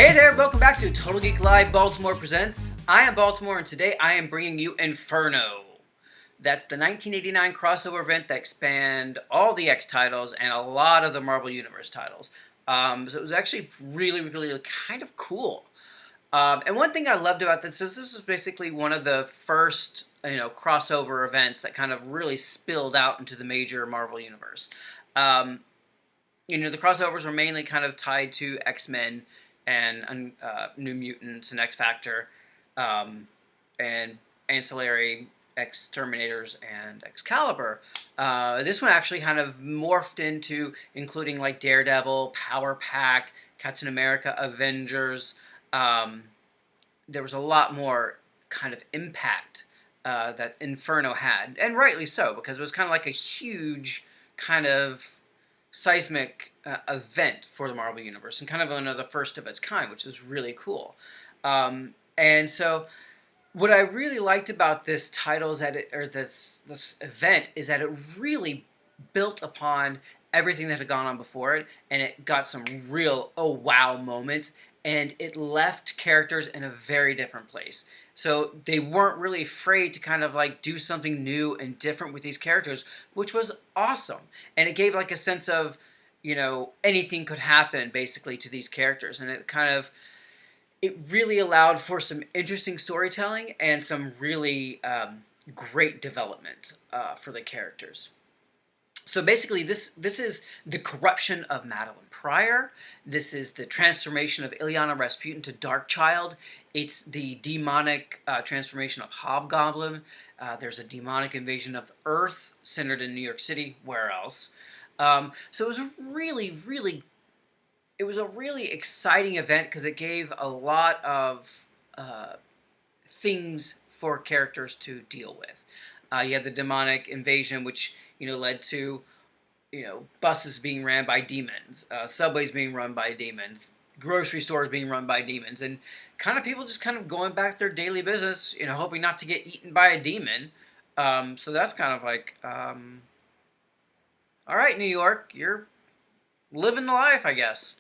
Hey there, welcome back to Total Geek Live Baltimore Presents. I am Baltimore, and today I am bringing you Inferno. That's the 1989 crossover event that spanned all the X titles and a lot of the Marvel Universe titles. So it was actually really kind of cool. And one thing I loved about this is this was basically one of the first, crossover events that kind of really spilled out into the major Marvel Universe. The crossovers were mainly kind of tied to X-Men and New Mutants and X Factor, and ancillary X-Terminators and Excalibur. This one actually kind of morphed into including like Daredevil, Power Pack, Captain America, Avengers. There was a lot more kind of impact that Inferno had, and rightly so, because it was kind of like a huge kind of seismic event for the Marvel Universe, and kind of one of the first of its kind, which is really cool. And so what I really liked about this title is that this event is that it really built upon everything that had gone on before it, and it got some real oh wow moments, and it left characters in a very different place. So they weren't really afraid to kind of like do something new and different with these characters, which was awesome. And it gave like a sense of, anything could happen basically to these characters. And it really allowed for some interesting storytelling and some really great development for the characters. So basically, this is the corruption of Madeline Pryor. This is the transformation of Illyana Rasputin to Darkchild. It's the demonic transformation of Hobgoblin. There's a demonic invasion of the Earth centered in New York City. Where else? So it was a really exciting event because it gave a lot of things for characters to deal with. You had the demonic invasion, which led to, buses being ran by demons, subways being run by demons, grocery stores being run by demons, and kind of people just kind of going back their daily business, hoping not to get eaten by a demon. So that's kind of like, all right, New York, you're living the life, I guess.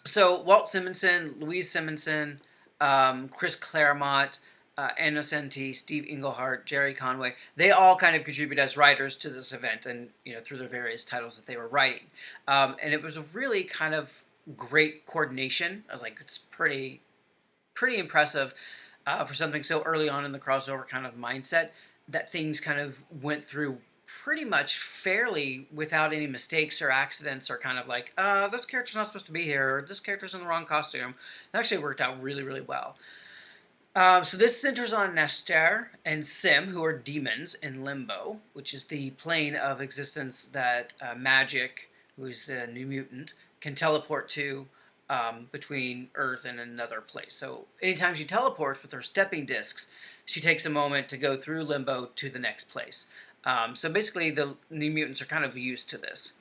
So Walt Simonson, Louise Simonson, Chris Claremont, Anna Senti, Steve Englehart, Jerry Conway, they all kind of contribute as writers to this event and, through their various titles that they were writing. And it was a really kind of great coordination. I was like, it's pretty impressive for something so early on in the crossover kind of mindset that things kind of went through pretty much fairly without any mistakes or accidents or kind of like, this character's not supposed to be here, or this character's in the wrong costume. It actually worked out really well. So this centers on Nashter and Sim, who are demons in Limbo, which is the plane of existence that Magic, who is a new mutant, can teleport to between Earth and another place. So anytime she teleports with her stepping discs, she takes a moment to go through Limbo to the next place. So basically the New Mutants are kind of used to this.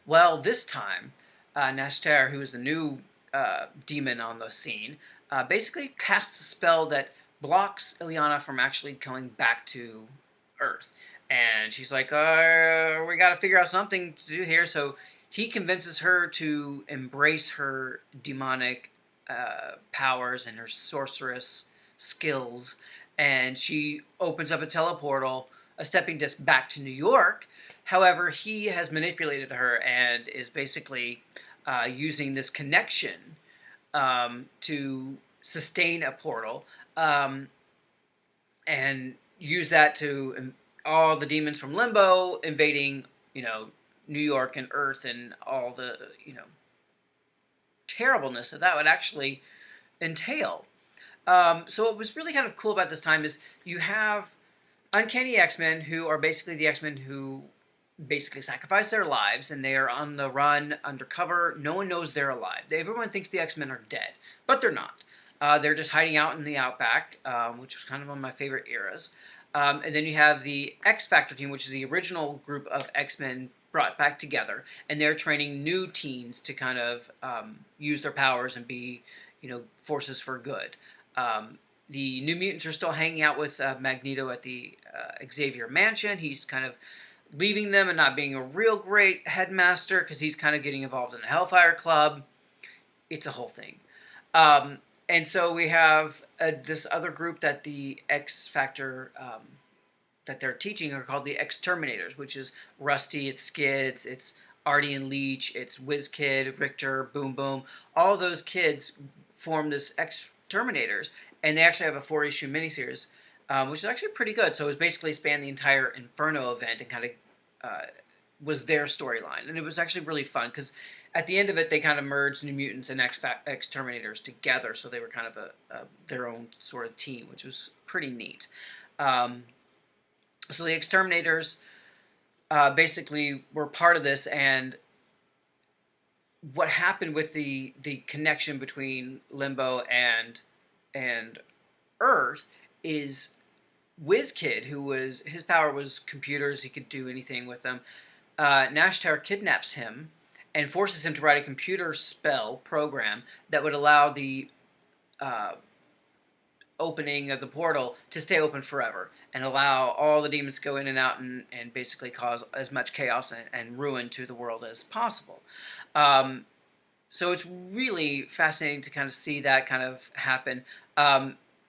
Well, this time, Nashter, who is the new demon on the scene, basically casts a spell that blocks Illyana from actually going back to Earth. And she's like, we got to figure out something to do here. So he convinces her to embrace her demonic powers and her sorceress skills. And she opens up a teleportal, a stepping disc back to New York. However, he has manipulated her and is basically using this connection to sustain a portal and use that to all the demons from Limbo invading, New York and Earth and all the, terribleness that would actually entail. So what was really kind of cool about this time is you have Uncanny X-Men, who are basically the X-Men who basically sacrifice their lives, and they are on the run, undercover. No one knows they're alive. Everyone thinks the X-Men are dead, but they're not. They're just hiding out in the Outback, which was kind of one of my favorite eras. And then you have the X Factor team, which is the original group of X-Men brought back together, and they're training new teens to kind of use their powers and be, forces for good. The New Mutants are still hanging out with Magneto at the Xavier Mansion. He's kind of leaving them and not being a real great headmaster because he's kind of getting involved in the Hellfire Club. it's a whole thing. Um, and so we have this other group that the X Factor that they're teaching are called the Exterminators, which is Rusty, it's Skids, it's Artie and Leech, it's WizKid, Richter, Boom Boom. All those kids form this Exterminators, and they actually have a 4-issue miniseries, which is actually pretty good. So it was basically spanned the entire Inferno event and kind of was their storyline, and it was actually really fun because at the end of it, they kind of merged New Mutants and Exterminators together, so they were kind of their own sort of team, which was pretty neat. Um, so the Exterminators basically were part of this, and what happened with the connection between Limbo and Earth is WizKid, who was his power was computers, he could do anything with them. Nashtar kidnaps him and forces him to write a computer spell program that would allow the uh, opening of the portal to stay open forever and allow all the demons to go in and out and basically cause as much chaos and ruin to the world as possible. Um, so it's really fascinating to kind of see that kind of happen.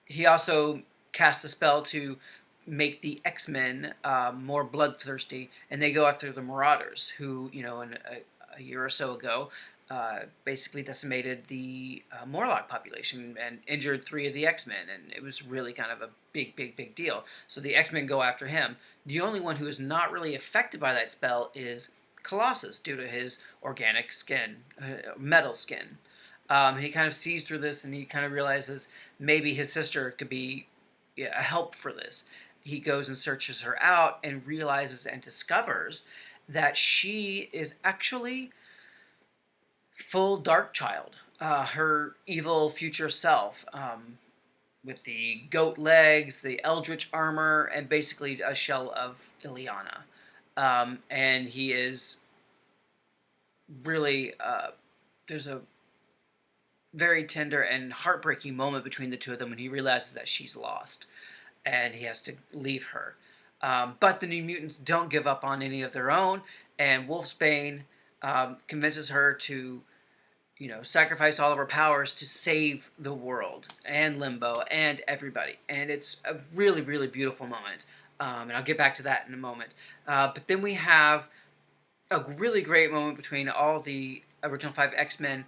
He also casts a spell to make the X-Men more bloodthirsty, and they go after the Marauders, who, in a year or so ago, basically decimated the Morlock population and injured 3 of the X-Men, and it was really kind of a big deal. So the X-Men go after him. The only one who is not really affected by that spell is Colossus, due to his organic skin, metal skin. He kind of sees through this, and he kind of realizes maybe his sister could be a help for this. He goes and searches her out and realizes and discovers that she is actually full Dark Child, her evil future self, with the goat legs, the eldritch armor, and basically a shell of Ileana. And he is really, there's a very tender and heartbreaking moment between the two of them when he realizes that she's lost and he has to leave her. But the New Mutants don't give up on any of their own, and Wolfsbane convinces her to, sacrifice all of her powers to save the world and Limbo and everybody. And it's a really beautiful moment. And I'll get back to that in a moment. But then we have a really great moment between all the original 5 X-Men,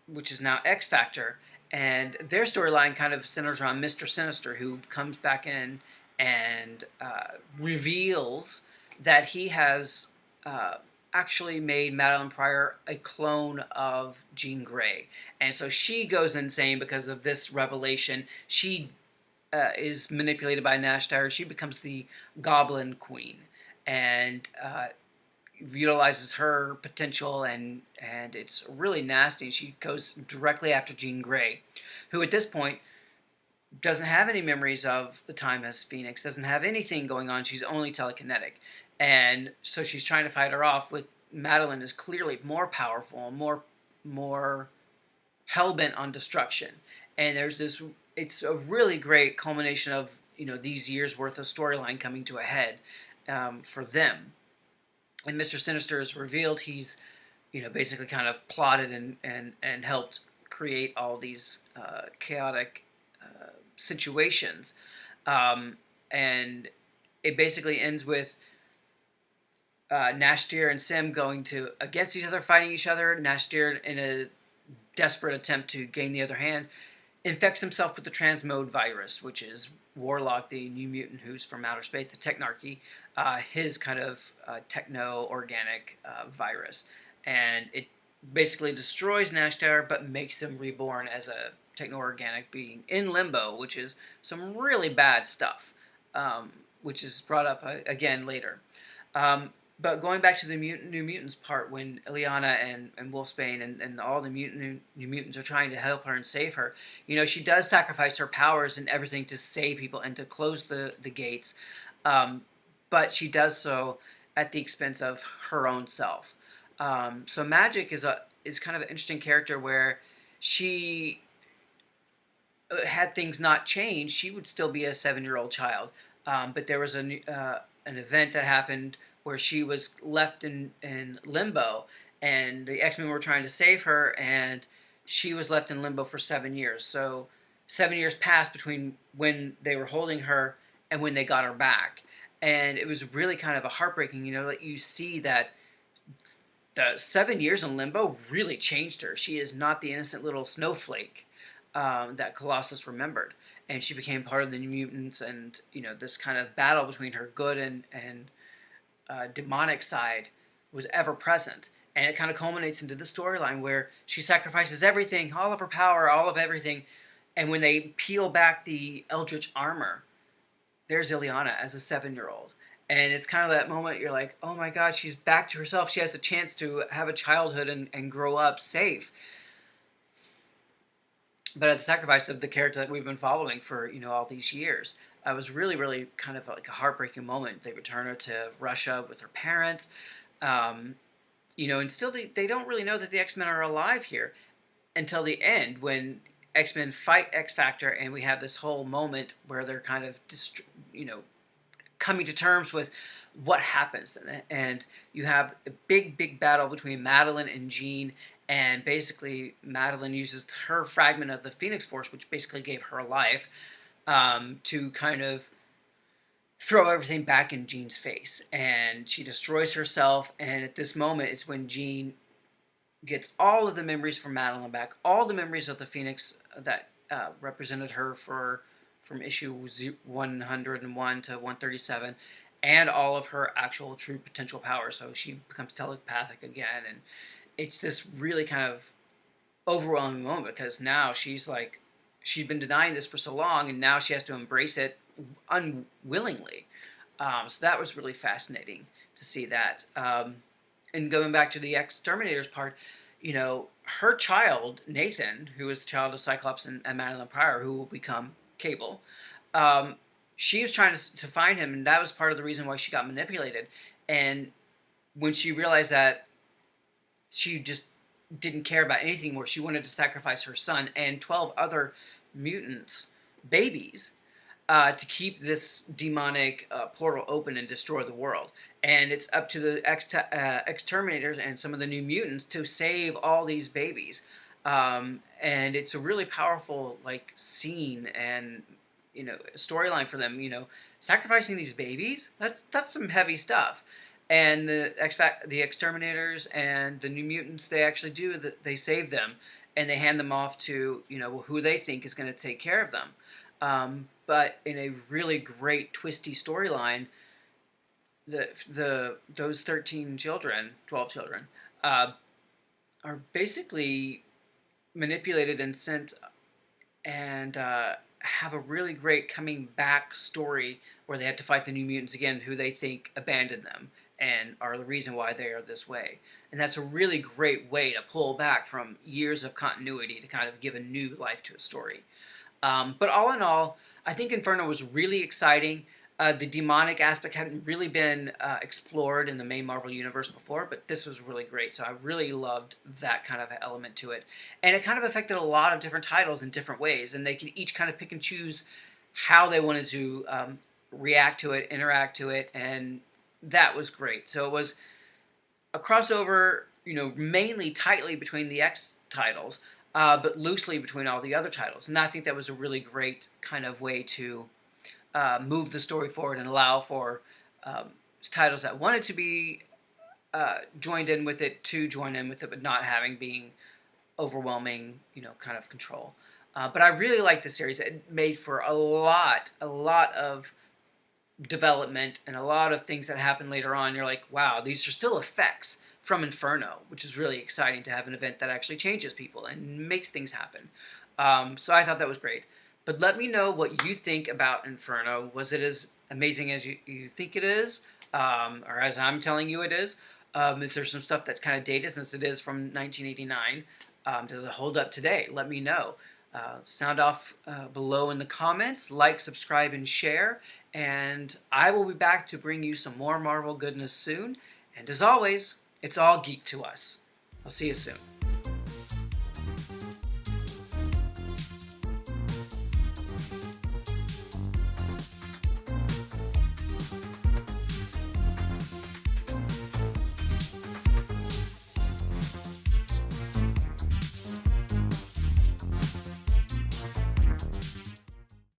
which is now X Factor, and their storyline kind of centers around Mr. Sinister, who comes back in and reveals that he has actually made Madeline Pryor a clone of Jean Grey. And so she goes insane because of this revelation. She is manipulated by Nashtar. She becomes the Goblin Queen and utilizes her potential, and it's really nasty. She goes directly after Jean Grey, who at this point doesn't have any memories of the time as Phoenix, doesn't have anything going on. She's only telekinetic. And so she's trying to fight her off. With Madeline is clearly more powerful, more hell-bent on destruction. And there's this, it's a really great culmination of, these years worth of storyline coming to a head for them. And Mr. Sinister is revealed. He's, basically kind of plotted and helped create all these chaotic situations. And it basically ends with Nashtir and Sim going to against each other, fighting each other. Nashtir, in a desperate attempt to gain the other hand, infects himself with the transmode virus, which is Warlock, the New Mutant who's from outer space, the Technarchy, his kind of techno-organic virus. And it basically destroys Nashtar, but makes him reborn as a techno-organic being in Limbo, which is some really bad stuff, which is brought up again later. But going back to the New Mutants part, when Ileana and Wolfsbane and all the New Mutants are trying to help her and save her, she does sacrifice her powers and everything to save people and to close the gates. But she does so at the expense of her own self. So Magic is kind of an interesting character where she, had things not changed, she would still be a 7-year-old child. But there was an event that happened where she was left in limbo, and the X-Men were trying to save her, and she was left in limbo for 7 years. So 7 years passed between when they were holding her and when they got her back. And it was really kind of a heartbreaking, that you see that the 7 years in limbo really changed her. She is not the innocent little snowflake that Colossus remembered. And she became part of the New Mutants, and this kind of battle between her good and demonic side was ever present. And it kind of culminates into the storyline where she sacrifices everything, all of her power, all of everything. And when they peel back the Eldritch armor, there's Ileana as a 7-year-old. And it's kind of that moment you're like, oh my God, she's back to herself. She has a chance to have a childhood and grow up safe. But at the sacrifice of the character that we've been following for, all these years. It was really, really kind of like a heartbreaking moment. They return her to Russia with her parents. And still they don't really know that the X-Men are alive here until the end when X-Men fight X-Factor, and we have this whole moment where they're kind of, coming to terms with what happens. And you have a big, big battle between Madeline and Jean, and basically Madeline uses her fragment of the Phoenix Force, which basically gave her life, to kind of throw everything back in Jean's face. And she destroys herself, and at this moment it's when Jean gets all of the memories from Madeline back, all the memories of the Phoenix that represented her from issue 101 to 137, and all of her actual true potential power. So she becomes telepathic again, and it's this really kind of overwhelming moment because now she's been denying this for so long, and now she has to embrace it unwillingly. So that was really fascinating to see that. And going back to the Exterminators part, her child, Nathan, who is the child of Cyclops and Madeline Pryor, who will become Cable, she was trying to find him, and that was part of the reason why she got manipulated. And when she realized that she just didn't care about anything more, she wanted to sacrifice her son and 12 other mutants, babies, to keep this demonic portal open and destroy the world. And it's up to the Exterminators and some of the New Mutants to save all these babies. And it's a really powerful scene and storyline for them. Sacrificing these babies, that's some heavy stuff. And the Exterminators and the New Mutants, they actually do that. They save them, and they hand them off to who they think is going to take care of them. But in a really great twisty storyline, those 12 children, are basically manipulated and sent, and have a really great coming back story where they have to fight the New Mutants again, who they think abandoned them and are the reason why they are this way. And that's a really great way to pull back from years of continuity to kind of give a new life to a story. But all in all, I think Inferno was really exciting. The demonic aspect hadn't really been explored in the main Marvel Universe before, but this was really great. So I really loved that kind of element to it. And it kind of affected a lot of different titles in different ways, and they could each kind of pick and choose how they wanted to react to it, interact to it, and that was great. So it was a crossover, mainly tightly between the X titles, but loosely between all the other titles. And I think that was a really great kind of way to move the story forward and allow for titles that wanted to be joined in with it to join in with it, but not being overwhelming, kind of control. But I really liked the series. It made for a lot of development and a lot of things that happen later on. You're like, wow, these are still effects from Inferno, which is really exciting to have an event that actually changes people and makes things happen. So I thought that was great. But let me know what you think about Inferno. Was it as amazing as you think it is? Or as I'm telling you it is? Is there some stuff that's kind of dated since it is from 1989? Does it hold up today? Let me know. Sound off below in the comments. Like, subscribe, and share. And I will be back to bring you some more Marvel goodness soon. And as always, it's all geek to us. I'll see you soon.